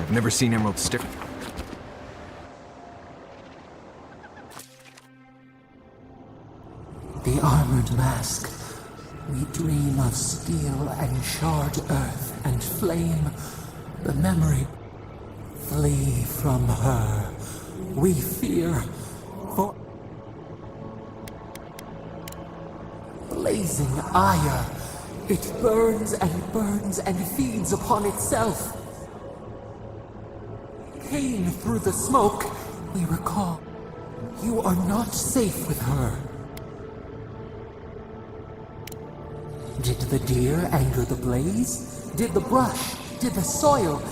I've never seen emeralds stick. The armored mask. We dream of steel and charred earth and flame. The memory. Flee from her. We fear for blazing ire. It burns and feeds upon itself. Pain through the smoke, we recall. You are not safe with her. Did the deer anger the blaze? Did the brush? Did the soil?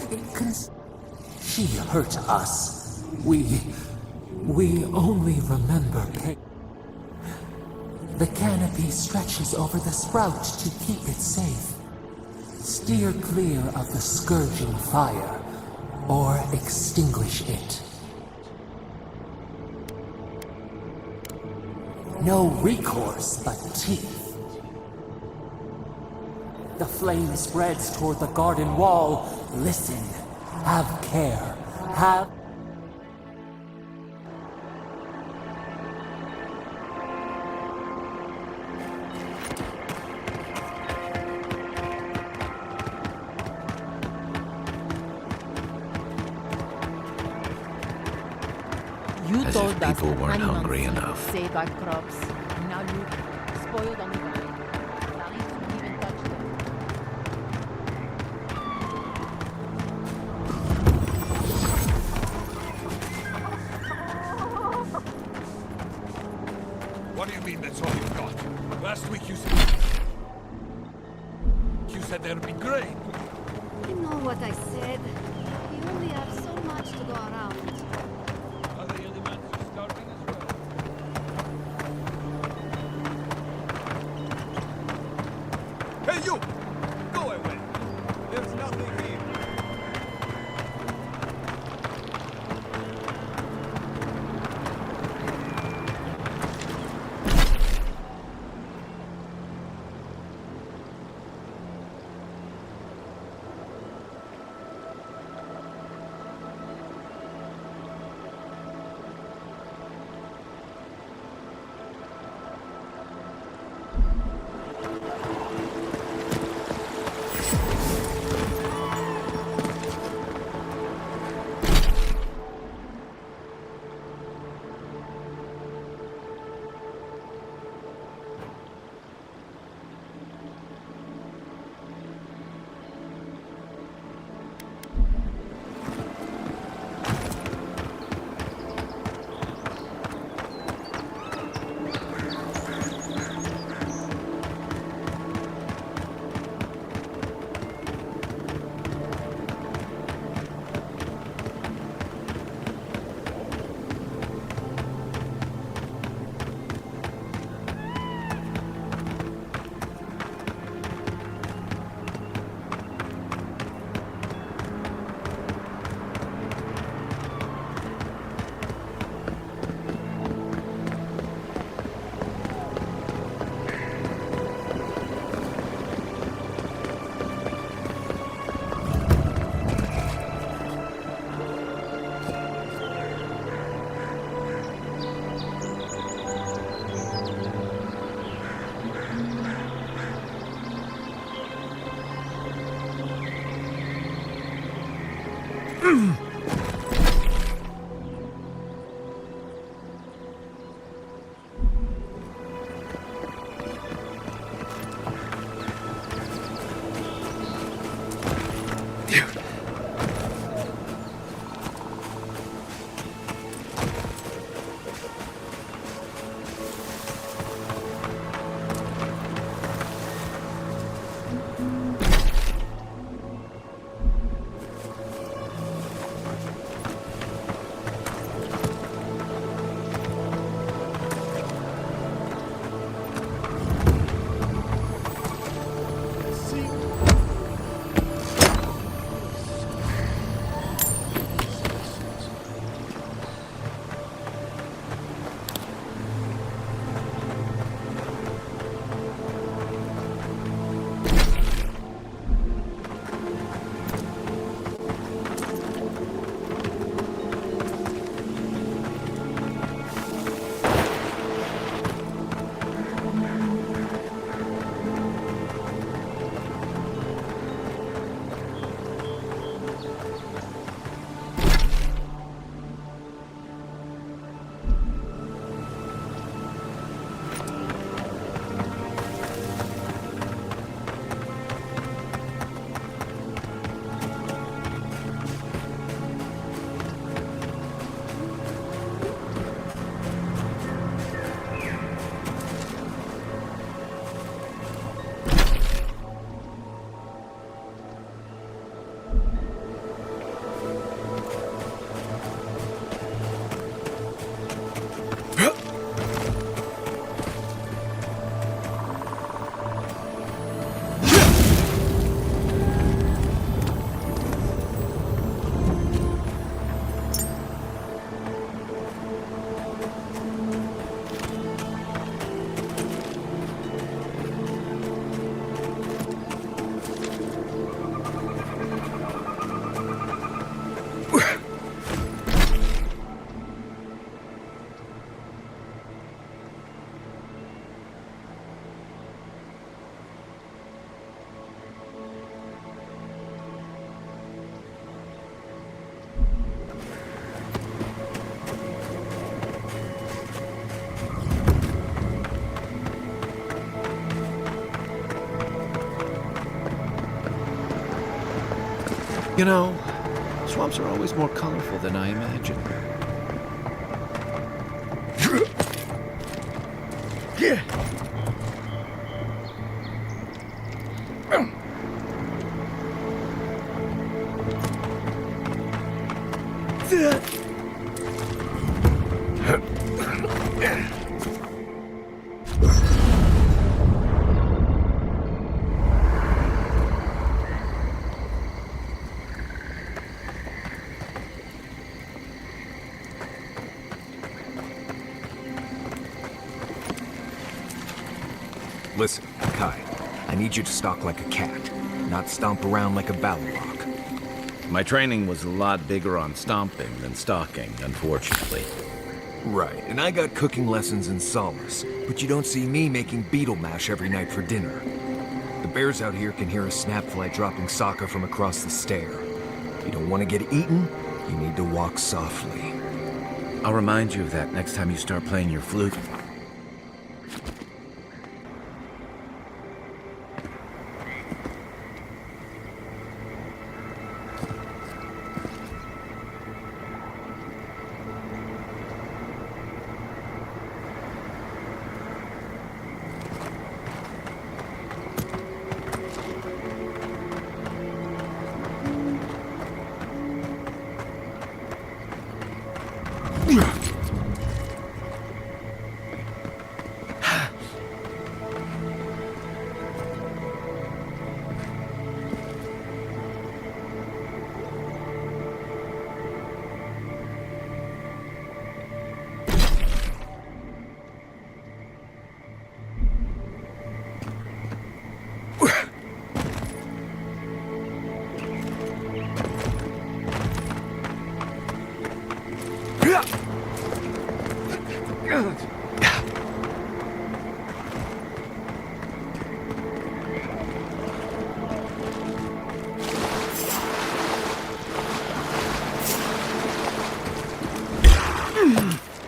She hurt us. We only remember pain. The canopy stretches over the sprout to keep it safe. Steer clear of the scourging fire, or extinguish it. No recourse but teeth. The flame spreads toward the garden wall. Listen. Have care. Have... You As told if us people that weren't animals hungry enough. save our crops. Now you spoiled on the vine. Lions won't even touch them. What do you mean that's all you've got? Last week you said there'd be grain. You know what I said. We only have so much to go around. Are the elements starving as well? Hey you! Go away! There's nothing here. You know, swamps are always more colorful than I imagined. Listen, Kai, I need you to stalk like a cat, not stomp around like a ballylock. My training was a lot bigger on stomping than stalking, unfortunately. Right, and I got cooking lessons in Solace, but you don't see me making beetle mash every night for dinner. The bears out here can hear a snapfly dropping Sokka from across the stair. You don't want to get eaten, you need to walk softly. I'll remind you of that next time you start playing your flute.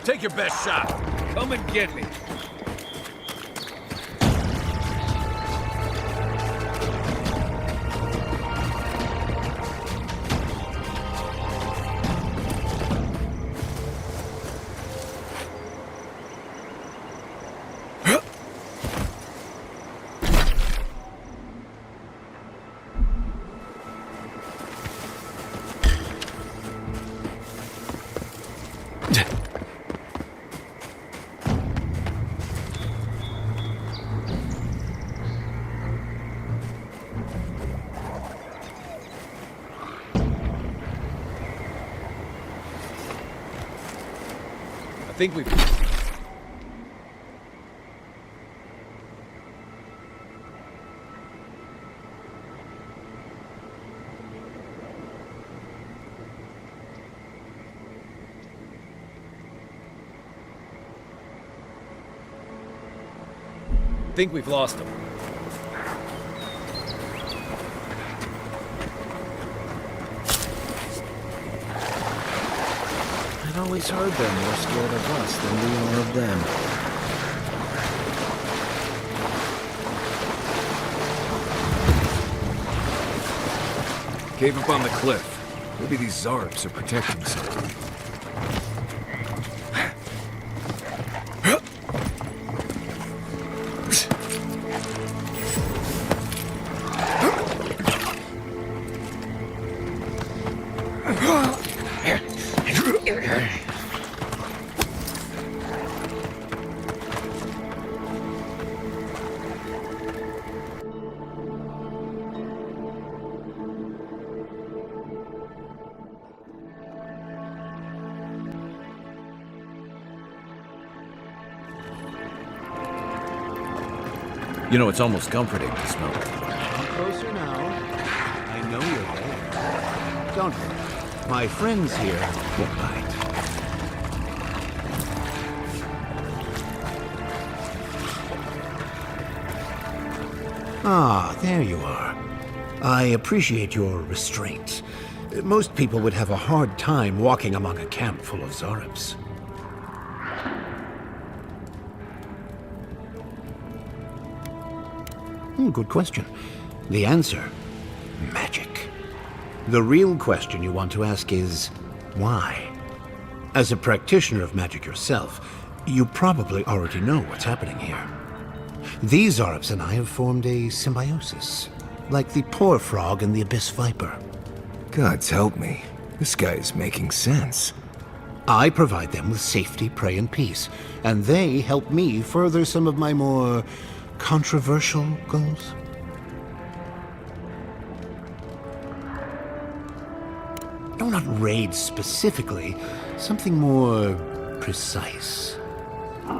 Take your best shot. Come and get me. I think we've... think we've lost him. I'd always heard they're more scared of us than we are of them. Cave up on the cliff. Maybe these Zarps are protecting something. You know, it's almost comforting to smell it. Come closer now. I know you're there. Don't worry. My friends here won't bite. Ah, there you are. I appreciate your restraint. Most people would have a hard time walking among a camp full of Zarps. Good question. The answer, magic. The real question you want to ask is, why? As a practitioner of magic yourself, you probably already know what's happening here. These Zarps and I have formed a symbiosis, like the poor frog and the abyss viper. Gods help me. This guy is making sense. I provide them with safety, prey, and peace, and they help me further some of my more controversial goals. No, not raids specifically, something more precise.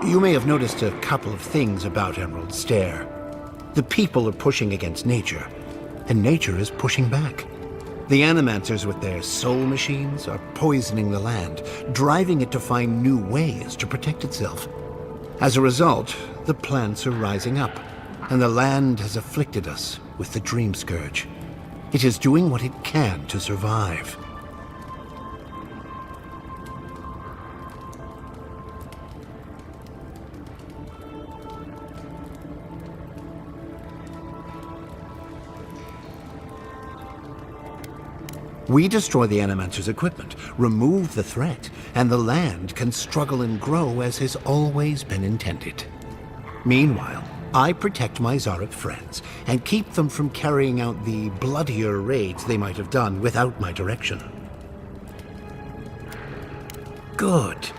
You may have noticed a couple of things about Emerald Stair. The people are pushing against nature, and nature is pushing back. The Animancers with their soul machines are poisoning the land, driving it to find new ways to protect itself. As a result, the plants are rising up, and the land has afflicted us with the Dream Scourge. It is doing what it can to survive. We destroy the Animancer's equipment, remove the threat, and the land can struggle and grow as has always been intended. Meanwhile, I protect my Zarep friends and keep them from carrying out the bloodier raids they might have done without my direction. Good.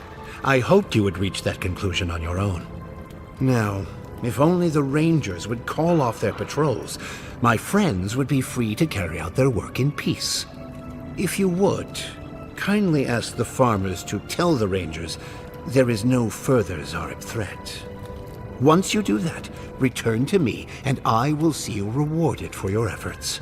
I hoped you would reach that conclusion on your own. Now, if only the Rangers would call off their patrols, my friends would be free to carry out their work in peace. If you would, kindly ask the farmers to tell the Rangers there is no further Zarep threat. Once you do that, return to me, and I will see you rewarded for your efforts.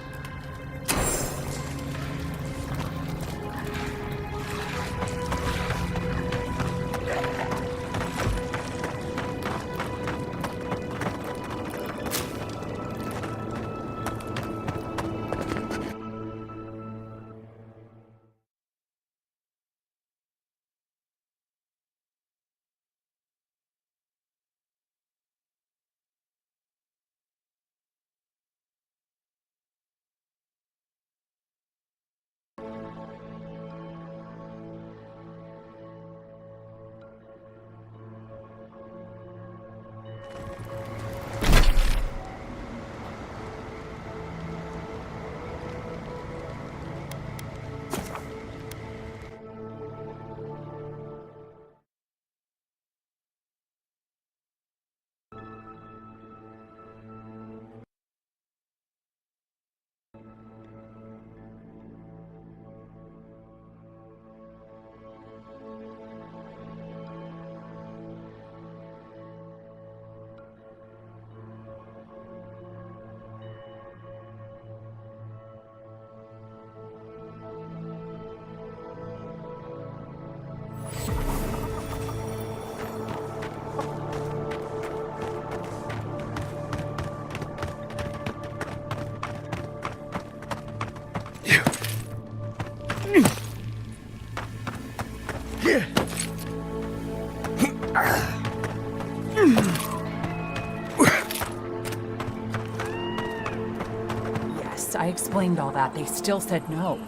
Yes, I explained all that. They still said no.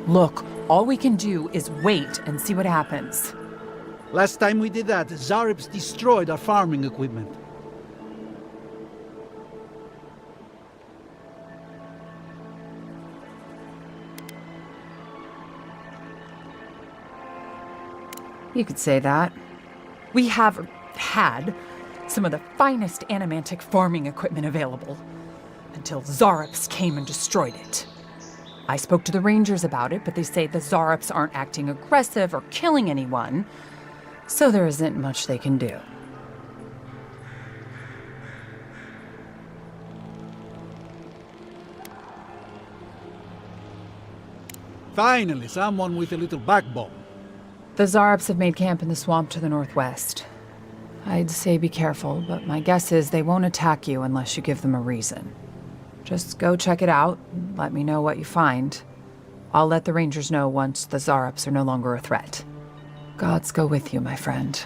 Look, all we can do is wait and see what happens. Last time we did that, Zareps destroyed our farming equipment. You could say that. We have had some of the finest animantic farming equipment available until Zareps came and destroyed it. I spoke to the Rangers about it, but they say the Zareps aren't acting aggressive or killing anyone, so there isn't much they can do. Finally, someone with a little backbone. The Zareps have made camp in the swamp to the northwest. I'd say be careful, but my guess is they won't attack you unless you give them a reason. Just go check it out, and let me know what you find. I'll let the Rangers know once the Zareps are no longer a threat. Gods go with you, my friend.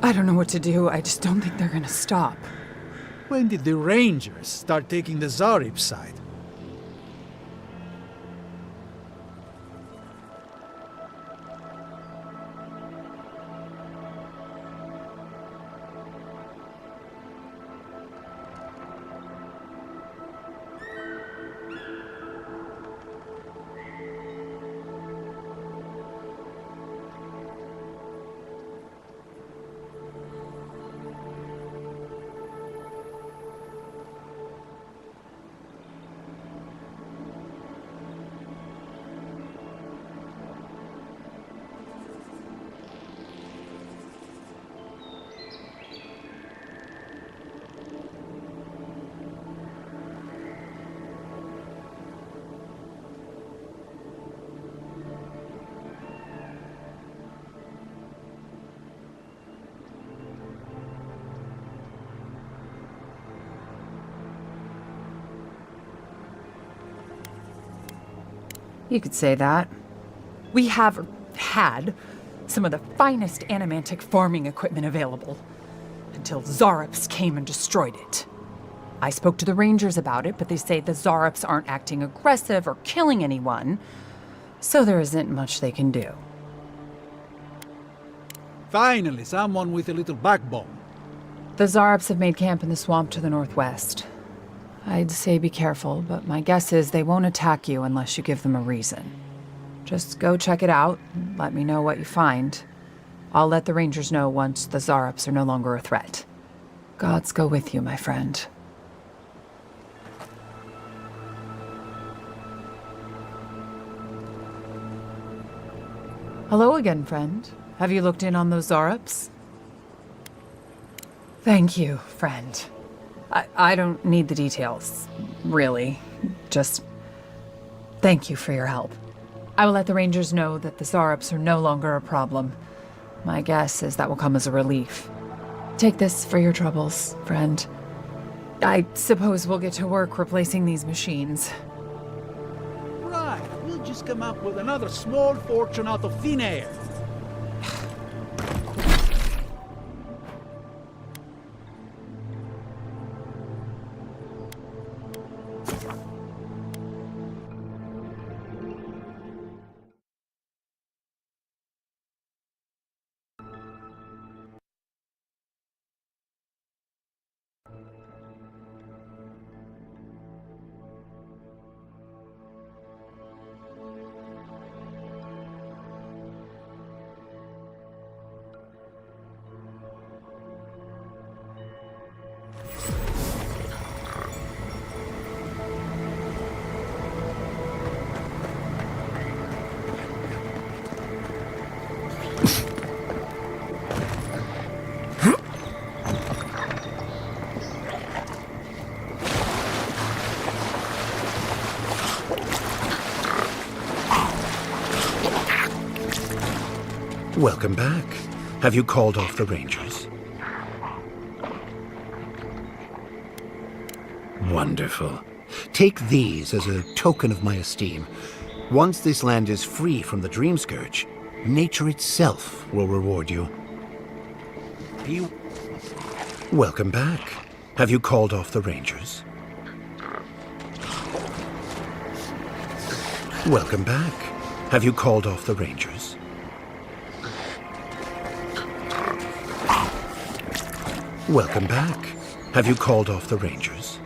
I don't know what to do. I just don't think they're gonna stop. When did the Rangers start taking the Zarib side? You could say that. We have had some of the finest animantic farming equipment available until Zarops came and destroyed it. I spoke to the Rangers about it, but they say the Zarops aren't acting aggressive or killing anyone, so there isn't much they can do. Finally, someone with a little backbone. The Zarops have made camp in the swamp to the northwest. I'd say be careful, but my guess is they won't attack you unless you give them a reason. Just go check it out, and let me know what you find. I'll let the Rangers know once the Zarops are no longer a threat. Gods go with you, my friend. Hello again, friend. Have you looked in on those Zarops? Thank you, friend. I don't need the details, really. Just thank you for your help. I will let the Rangers know that the Zarops are no longer a problem. My guess is that will come as a relief. Take this for your troubles, friend. I suppose we'll get to work replacing these machines. Right, we'll just come up with another small fortune out of thin air. Welcome back. Have you called off the Rangers? Wonderful. Take these as a token of my esteem. Once this land is free from the Dream Scourge, nature itself will reward you. Welcome back. Have you called off the Rangers? Welcome back. Have you called off the Rangers? Welcome back. Have you called off the Rangers?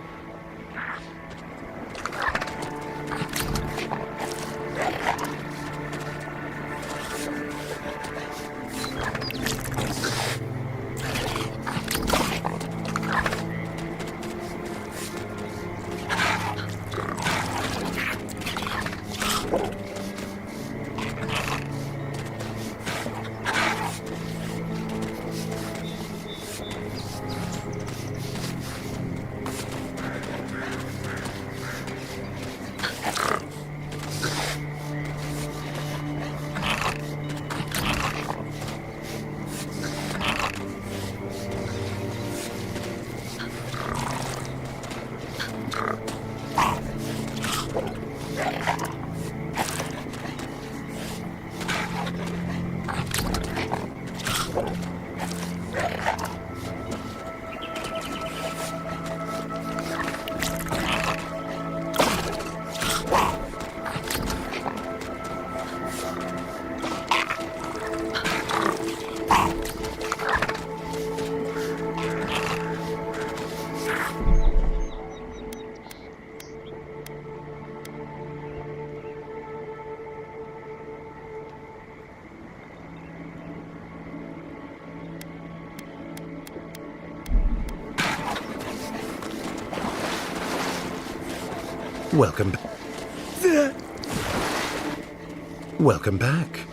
Welcome. Welcome back.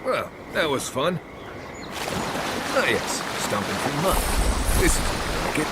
Well, that was fun. Oh yes, stomping through mud. This is more like it.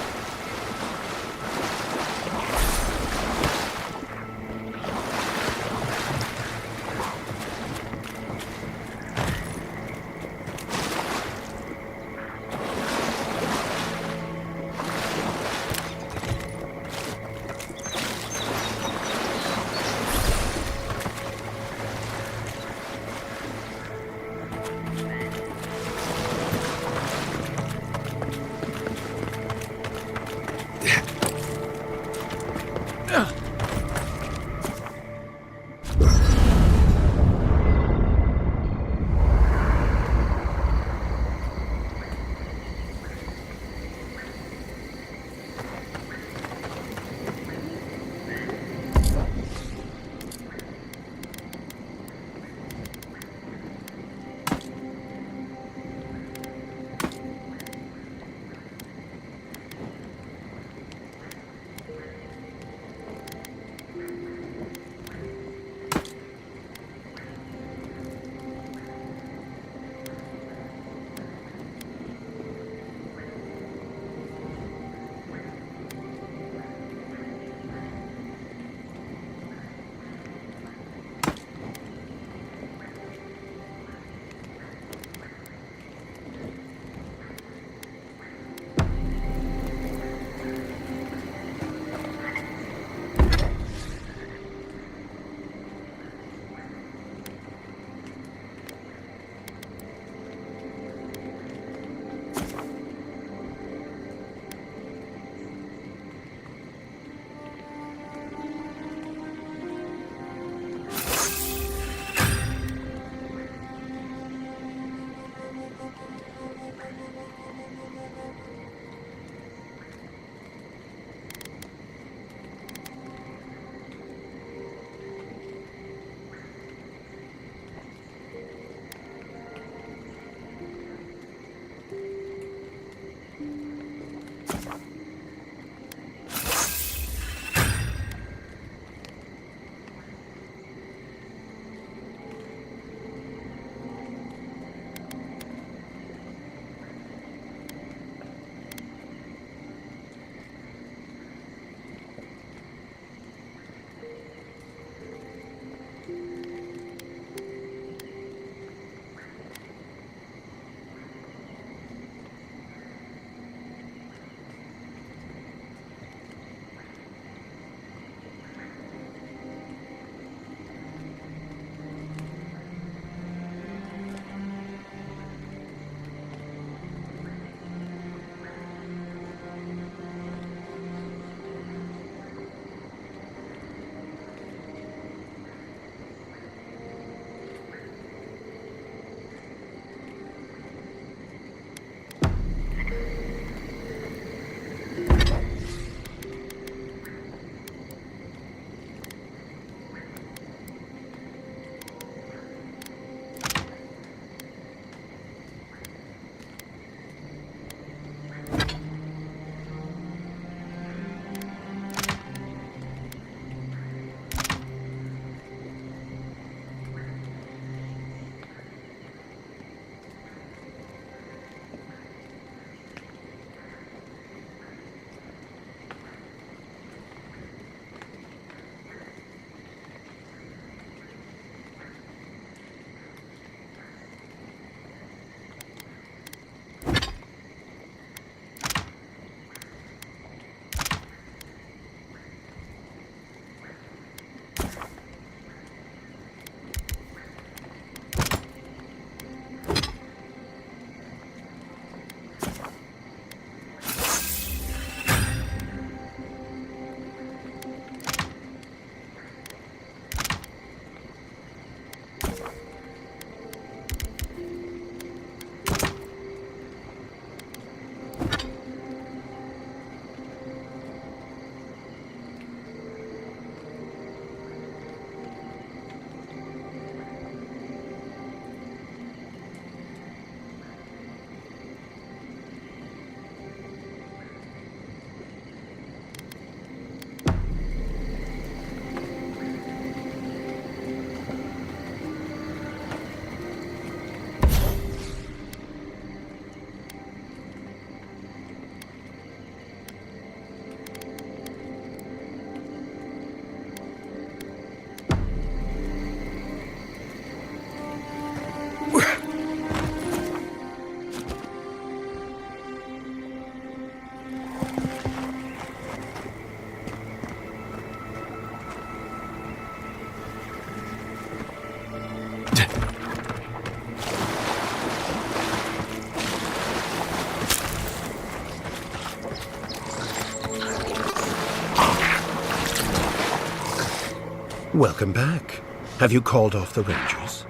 Welcome back. Have you called off the Rangers?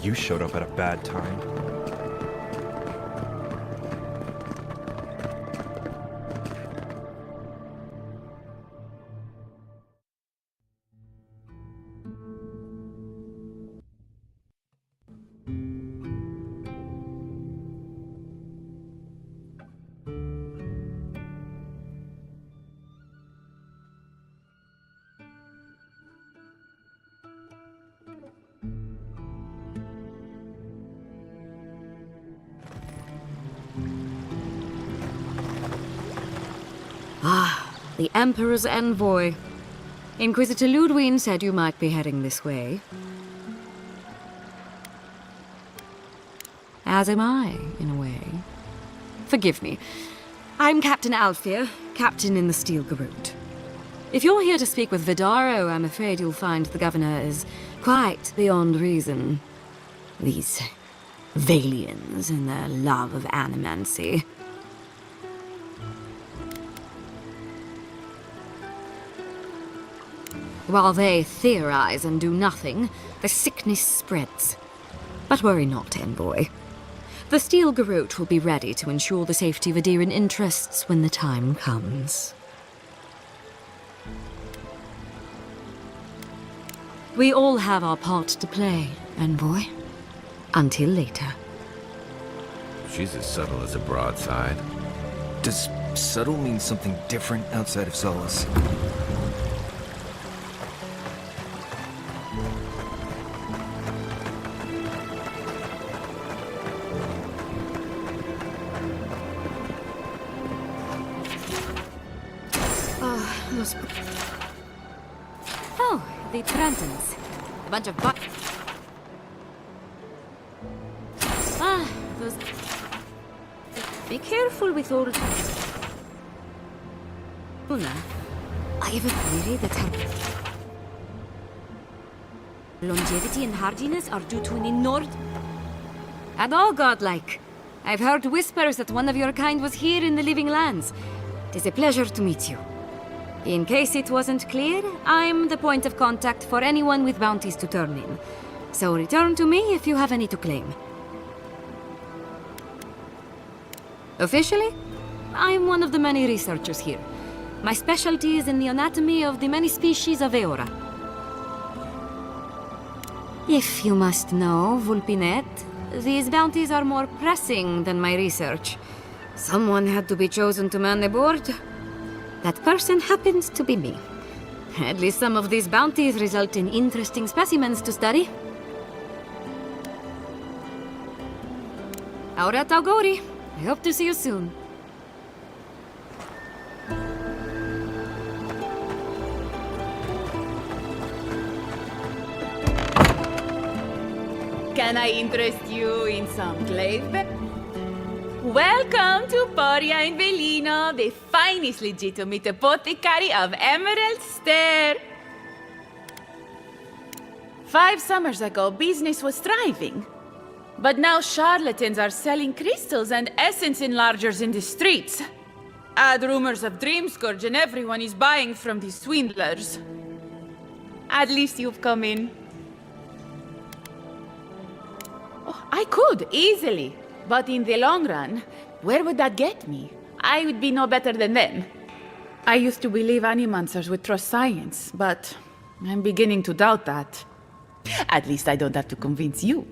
You showed up at a bad time. The Emperor's envoy. Inquisitor Ludwig said you might be heading this way. As am I, in a way. Forgive me. I'm Captain Alfir, captain in the Steel Garrote. If you're here to speak with Vidaro, I'm afraid you'll find the governor is quite beyond reason. These Valians and their love of animancy. While they theorize and do nothing, the sickness spreads. But worry not, envoy. The Steel Garrote will be ready to ensure the safety of Adiran interests when the time comes. We all have our part to play, envoy. Until later. She's as subtle as a broadside. Does subtle mean something different outside of Solace? Oh, the Trentons. A bunch of those... Be careful with all... Una, I have a theory that her longevity and hardiness are due to an inord... And all godlike. I've heard whispers that one of your kind was here in the Living Lands. It is a pleasure to meet you. In case it wasn't clear, I'm the point of contact for anyone with bounties to turn in. So return to me if you have any to claim. Officially, I'm one of the many researchers here. My specialty is in the anatomy of the many species of Eora. If you must know, Vulpinet, these bounties are more pressing than my research. Someone had to be chosen to man the board. That person happens to be me. At least some of these bounties result in interesting specimens to study. Aurat Auguri. I hope to see you soon. Can I interest you in some glaive? Welcome to Poria in Velino, the finest legitimate apothecary of Emerald Stair. 5 summers ago, business was thriving. But now charlatans are selling crystals and essence enlargers in the streets. Add rumors of Dreamscourge and everyone is buying from these swindlers. At least you've come in. Oh, I could, easily. But in the long run, where would that get me? I would be no better than them. I used to believe animancers would trust science, but I'm beginning to doubt that. At least I don't have to convince you.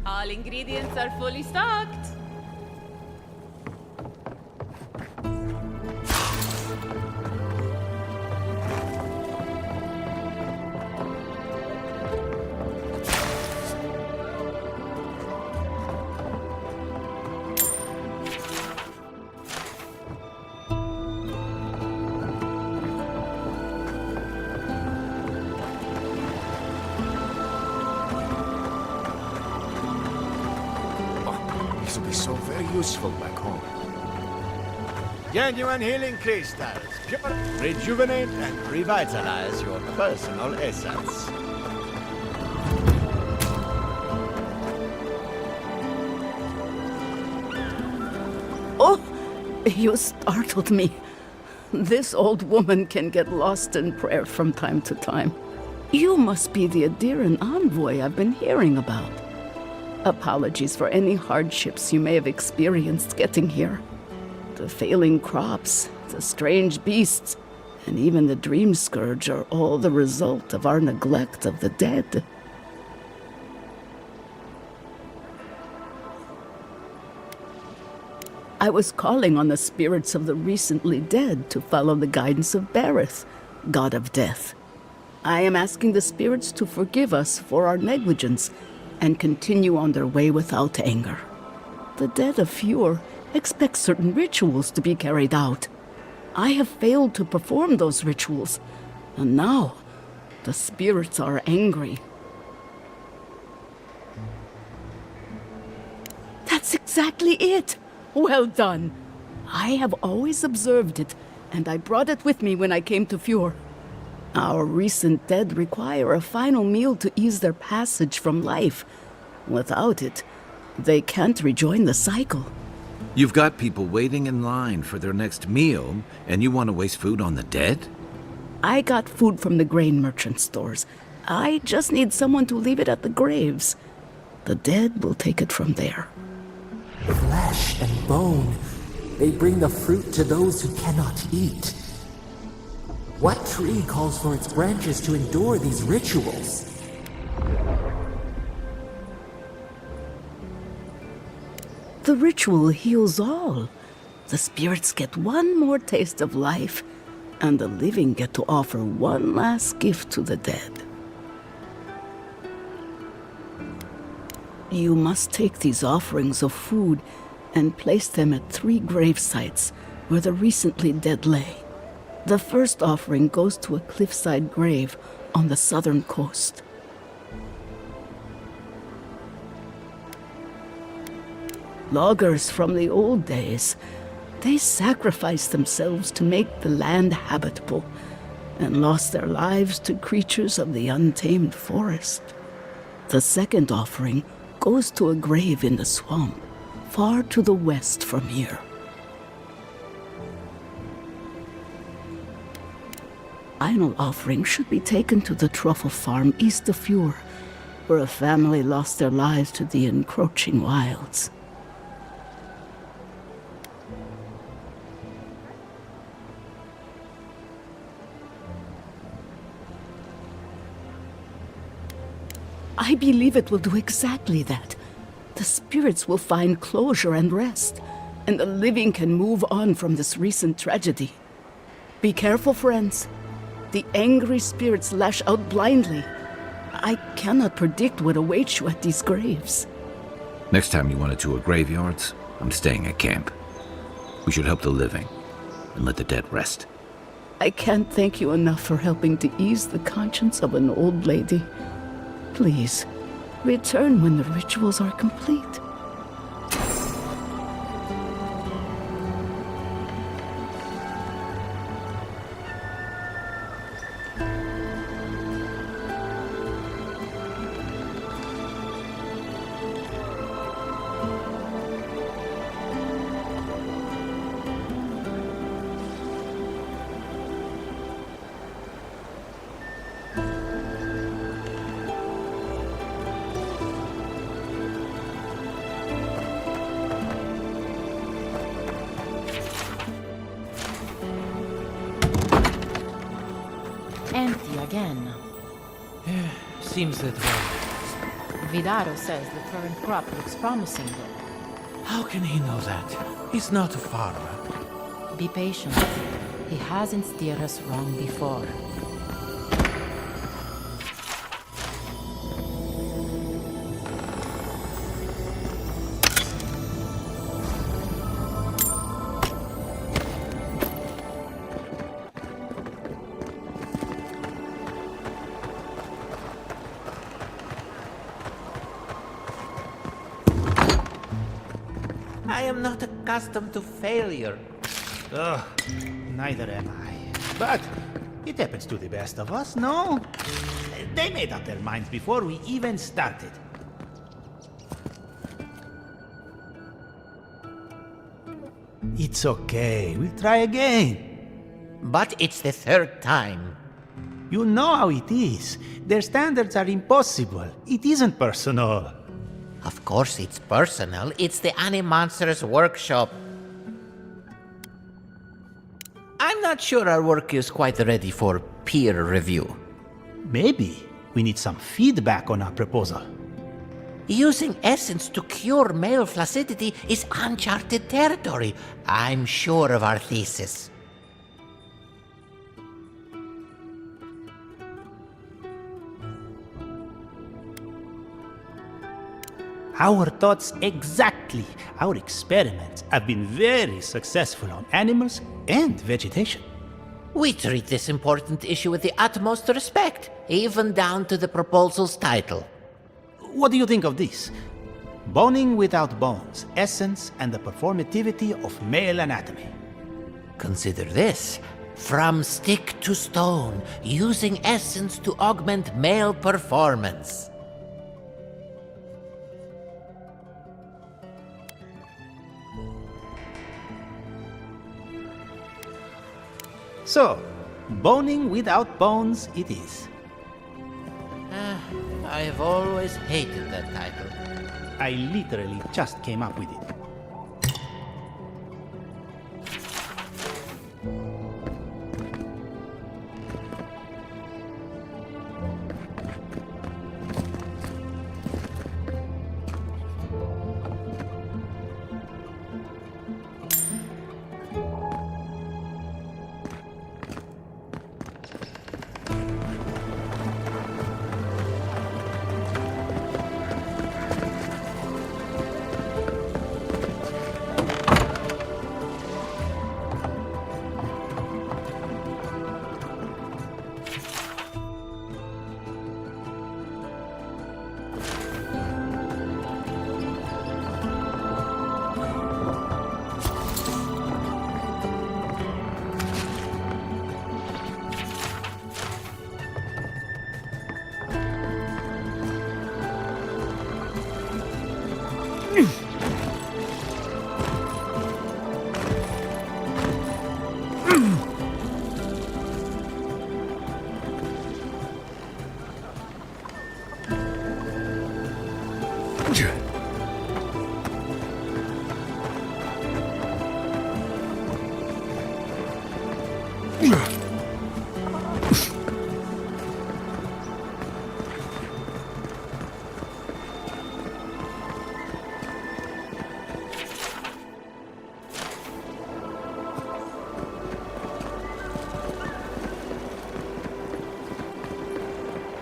All ingredients are fully stocked. This will be so very useful back home. Genuine healing crystals. Rejuvenate and revitalize your personal essence. Oh, you startled me. This old woman can get lost in prayer from time to time. You must be the Adiran envoy I've been hearing about. Apologies for any hardships you may have experienced getting here. The failing crops, the strange beasts, and even the dream scourge are all the result of our neglect of the dead. I was calling on the spirits of the recently dead to follow the guidance of Bareth, god of death. I am asking the spirits to forgive us for our negligence and continue on their way without anger. The dead of Fjord expect certain rituals to be carried out. I have failed to perform those rituals, and now the spirits are angry. That's exactly it! Well done! I have always observed it, and I brought it with me when I came to Fjord. Our recent dead require a final meal to ease their passage from life. Without it, they can't rejoin the cycle. You've got people waiting in line for their next meal, and you want to waste food on the dead? I got food from the grain merchant stores. I just need someone to leave it at the graves. The dead will take it from there. Flesh and bone. They bring the fruit to those who cannot eat. What tree calls for its branches to endure these rituals? The ritual heals all. The spirits get one more taste of life, and the living get to offer one last gift to the dead. You must take these offerings of food and place them at 3 grave sites where the recently dead lay. The first offering goes to a cliffside grave on the southern coast. Loggers from the old days, they sacrificed themselves to make the land habitable and lost their lives to creatures of the untamed forest. The second offering goes to a grave in the swamp, far to the west from here. Final offering should be taken to the truffle farm east of Fjord, where a family lost their lives to the encroaching wilds. I believe it will do exactly that. The spirits will find closure and rest, and the living can move on from this recent tragedy. Be careful, friends. The angry spirits lash out blindly. I cannot predict what awaits you at these graves. Next time you want to tour graveyards, I'm staying at camp. We should help the living and let the dead rest. I can't thank you enough for helping to ease the conscience of an old lady. Please, return when the rituals are complete. Empty again. Seems that way. Vidaro says the current crop looks promising, though. How can he know that? He's not a farmer. Be patient. He hasn't steered us wrong before. I am not accustomed to failure. Ugh, neither am I. But it happens to the best of us, no? They made up their minds before we even started. It's okay, we'll try again. But it's the third time. You know how it is. Their standards are impossible. It isn't personal. Of course it's personal. It's the Animonsters workshop. I'm not sure our work is quite ready for peer review. Maybe we need some feedback on our proposal. Using essence to cure male flaccidity is uncharted territory. I'm sure of our thesis. Our thoughts exactly. Our experiments have been very successful on animals and vegetation. We treat this important issue with the utmost respect, even down to the proposal's title. What do you think of this? Boning without bones, essence and the performativity of male anatomy. Consider this. From stick to stone, using essence to augment male performance. So, boning without bones it is. I've always hated that title. I literally just came up with it.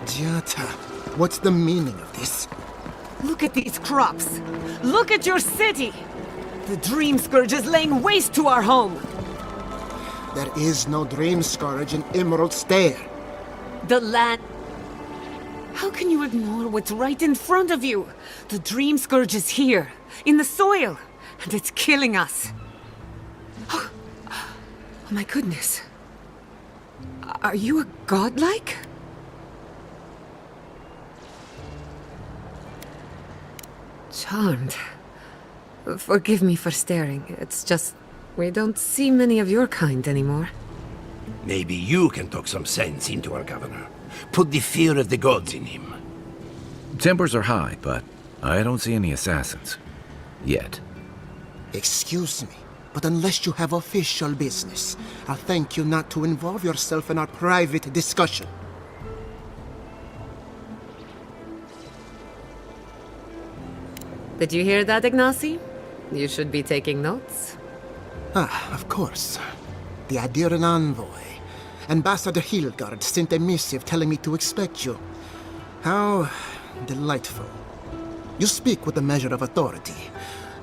Jata, what's the meaning of this? Look at these crops. Look at your city. The Dream Scourge is laying waste to our home. There is no Dream Scourge in Emerald Stair. The land... How can you ignore what's right in front of you? The Dream Scourge is here, in the soil, and it's killing us. Oh my goodness. Are you a godlike? Charmed. Forgive me for staring. It's just... we don't see many of your kind anymore. Maybe you can talk some sense into our governor. Put the fear of the gods in him. Tempers are high, but I don't see any assassins. Yet. Excuse me, but unless you have official business, I'll thank you not to involve yourself in our private discussion. Did you hear that, Ignacy? You should be taking notes. Ah, of course. The Adiran envoy. Ambassador Hilgard sent a missive telling me to expect you. How delightful. You speak with a measure of authority,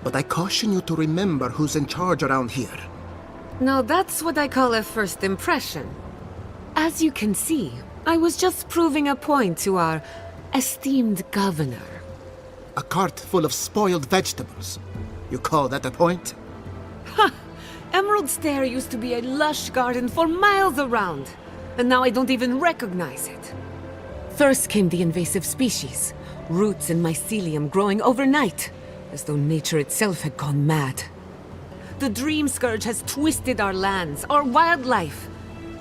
but I caution you to remember who's in charge around here. Now that's what I call a first impression. As you can see, I was just proving a point to our esteemed governor. A cart full of spoiled vegetables. You call that a point? Ha! Emerald Stair used to be a lush garden for miles around, and now I don't even recognize it. First came the invasive species, roots and mycelium growing overnight, as though nature itself had gone mad. The Dream Scourge has twisted our lands, our wildlife,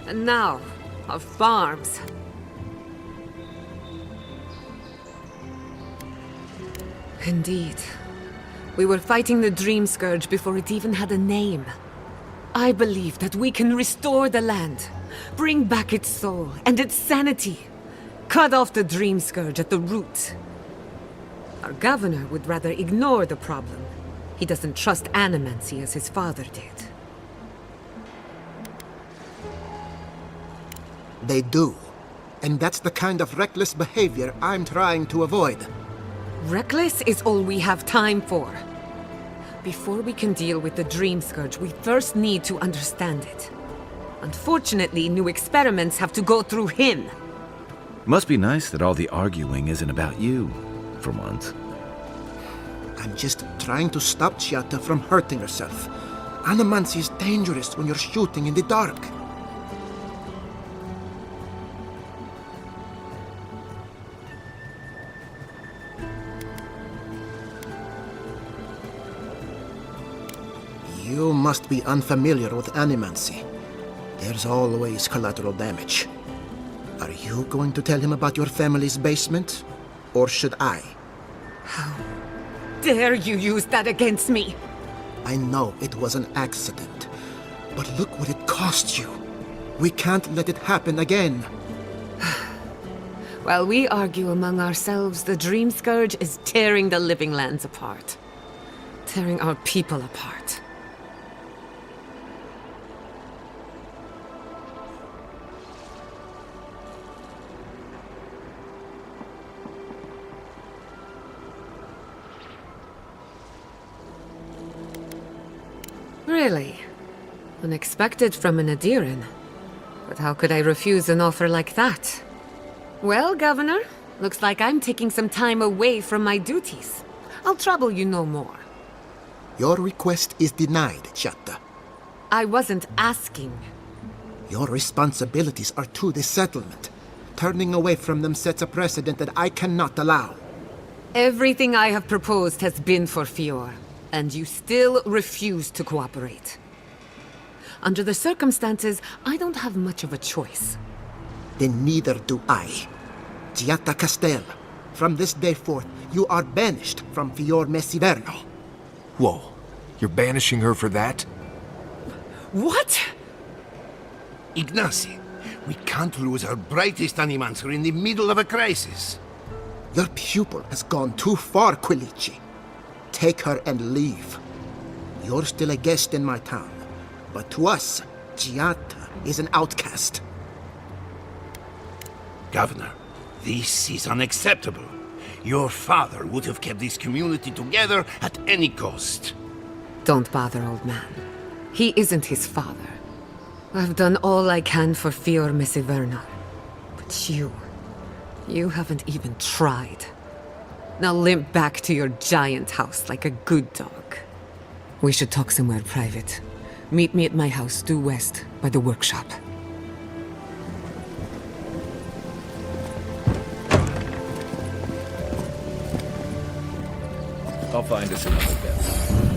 and now, our farms. Indeed. We were fighting the Dream Scourge before it even had a name. I believe that we can restore the land, bring back its soul and its sanity, cut off the Dream Scourge at the root. Our governor would rather ignore the problem. He doesn't trust animancy as his father did. They do. And that's the kind of reckless behavior I'm trying to avoid. Reckless is all we have time for. Before we can deal with the Dream Scourge, we first need to understand it. Unfortunately, new experiments have to go through him. Must be nice that all the arguing isn't about you, for once. I'm just trying to stop Chiata from hurting herself. Animancy is dangerous when you're shooting in the dark. You must be unfamiliar with animancy. There's always collateral damage. Are you going to tell him about your family's basement? Or should I? How dare you use that against me? I know it was an accident, but look what it cost you. We can't let it happen again. While we argue among ourselves, the Dream Scourge is tearing the living lands apart. Tearing our people apart. Really? Unexpected from an Adiran. But how could I refuse an offer like that? Well, Governor, looks like I'm taking some time away from my duties. I'll trouble you no more. Your request is denied, Chiata. I wasn't asking. Your responsibilities are to the settlement. Turning away from them sets a precedent that I cannot allow. Everything I have proposed has been for Fior, and you still refuse to cooperate. Under the circumstances, I don't have much of a choice. Then neither do I. Chiata Castel, from this day forth, you are banished from Fior Messiverno. Whoa, you're banishing her for that? What? Ignacy, we can't lose our brightest animancer in the middle of a crisis. Your pupil has gone too far, Quilici. Take her and leave. You're still a guest in my town, but to us, Chiata is an outcast. Governor, this is unacceptable. Your father would have kept this community together at any cost. Don't bother, old man. He isn't his father. I've done all I can for Fior Messiverno. But you haven't even tried. Now limp back to your giant house like a good dog. We should talk somewhere private. Meet me at my house due west by the workshop. I'll find us another bed.